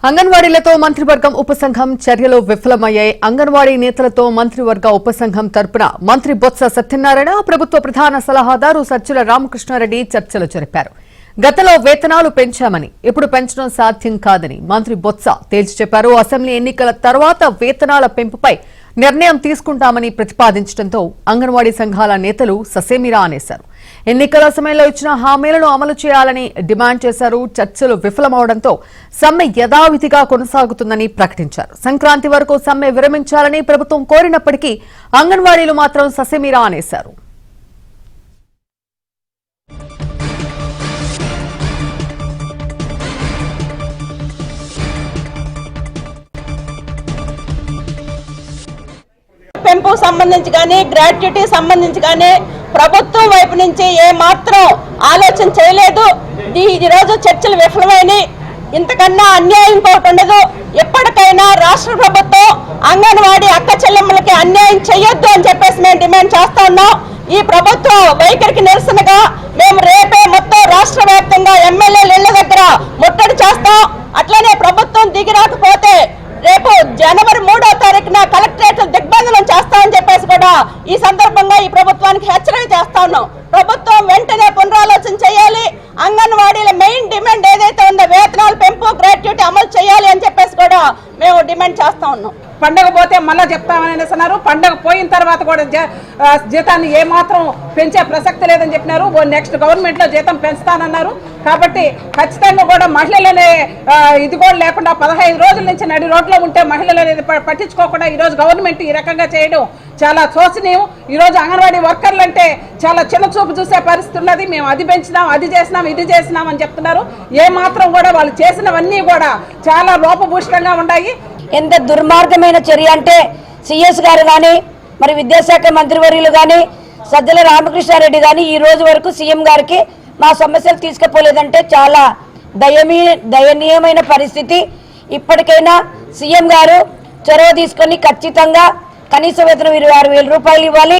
అంగన్వాడీలతో మంత్రివర్గం ఉపసంఘం చర్యలు విఫలమయ్యాయి. అంగన్వాడీ నేతలతో మంత్రివర్గ ఉపసంఘం తరపున మంత్రి బొత్స సత్యనారాయణ, ప్రభుత్వ ప్రధాన సలహాదారు సజ్జల రామకృష్ణారెడ్డి చర్చలు జరిపారు. గతంలో వేతనాలు పెంచామని, ఇప్పుడు పెంచడం సాధ్యం కాదని మంత్రి బొత్స తేల్చి చెప్పారు. అసెంబ్లీ ఎన్నికల తర్వాత వేతనాల పెంపుపై నిర్ణయం తీసుకుంటామని ప్రతిపాదించడంతో అంగన్వాడీ సంఘాల నేతలు ససేమిరా అనేశారు. ఎన్నికల సమయంలో ఇచ్చిన హామీలను అమలు చేయాలని డిమాండ్ చేశారు. చర్చలు విఫలమవడంతో సమ్మె యథావిధిగా కొనసాగుతుందని ప్రకటించారు. సంక్రాంతి వరకు సమ్మె విరమించాలని ప్రభుత్వం కోరినప్పటికీ అంగన్వాడీలు మాత్రం ససేమిరా అనేశారు. పెంపు సంబంధించి కానీ గ్రాట్యుటీ సంబంధించి కానీ ప్రభుత్వం వైపు నుంచి ఏ మాత్రం ఆలోచన చేయలేదు. ఈ రోజు చర్చలు విఫలమైనవి. ఇంతకన్నా అన్యాయం ఇంకోటి ఉండదు. ఎప్పటికైనా రాష్ట్ర ప్రభుత్వం అంగన్వాడీ అక్క చెల్లెమ్మలకి అన్యాయం చేయొద్దు అని చెప్పేసి మేము డిమాండ్ చేస్తా ఉన్నాం. ఈ ప్రభుత్వ వైఖరికి నిరసనగా మేము రేపే మొత్తం రాష్ట్ర వ్యాప్తంగా ఎమ్మెల్యేల ఇళ్ల దగ్గర ముట్టడి చేస్తాం. అట్లనే ప్రభుత్వం దిగి రాకపోతే రేపు జనవరి 3వ తారీఖున కలెక్టరేట్ దిగ్బంధనం చేస్తామని చెప్పేసి కూడా ఈ సందర్భంగా ఈ ప్రభుత్వానికి హెచ్చరిక చేస్తా ఉన్నాం. ప్రభుత్వం వెంటనే పునరాలోచన చేయాలి. అంగన్వాడీల మెయిన్ డిమాండ్ ఏదైతే ఉందో వేతనాల పెంపు, గ్రాట్యుటీ అమలు చేయాలి అని చెప్పేసి కూడా మేము డిమాండ్ చేస్తా ఉన్నాం. పండగ పోతే మళ్ళీ చెప్తామని అన్నారు. పండగ పోయిన తర్వాత కూడా జీతాన్ని ఏమాత్రం పెంచే ప్రసక్తి లేదని చెప్పినారు. నెక్స్ట్ గవర్నమెంట్లో జీతం పెంచుతానన్నారు. కాబట్టి ఖచ్చితంగా కూడా మహిళలనే ఇది కూడా లేకుండా 15 రోజుల నుంచి నడి రోడ్లో ఉంటే మహిళలు అనేది పట్టించుకోకుండా ఈరోజు గవర్నమెంట్ ఈ రకంగా చేయడం చాలా శోచనీయం. ఈరోజు అంగన్వాడీ వర్కర్లు అంటే చాలా చిన్న చూపు చూసే పరిస్థితి ఉన్నది. మేము అది పెంచినాం, అది చేసినాం, ఇది చేసినాం అని చెప్తున్నారు. ఏమాత్రం కూడా వాళ్ళు చేసినవన్నీ కూడా చాలా లోపభూషితంగా ఉన్నాయి. ఎంత దుర్మార్గమైన చర్య అంటే సిఎస్ గారు కానీ, మరి విద్యాశాఖ మంత్రివర్యులు కానీ, సజ్జల రామకృష్ణారెడ్డి కానీ ఈ రోజు వరకు సీఎం గారికి మా సమస్యలు తీసుకుపోలేదంటే చాలా దయనీయమైన పరిస్థితి. ఇప్పటికైనా సీఎం గారు చొరవ తీసుకొని ఖచ్చితంగా కనీస వేతనం 26,000 రూపాయలు ఇవ్వాలి.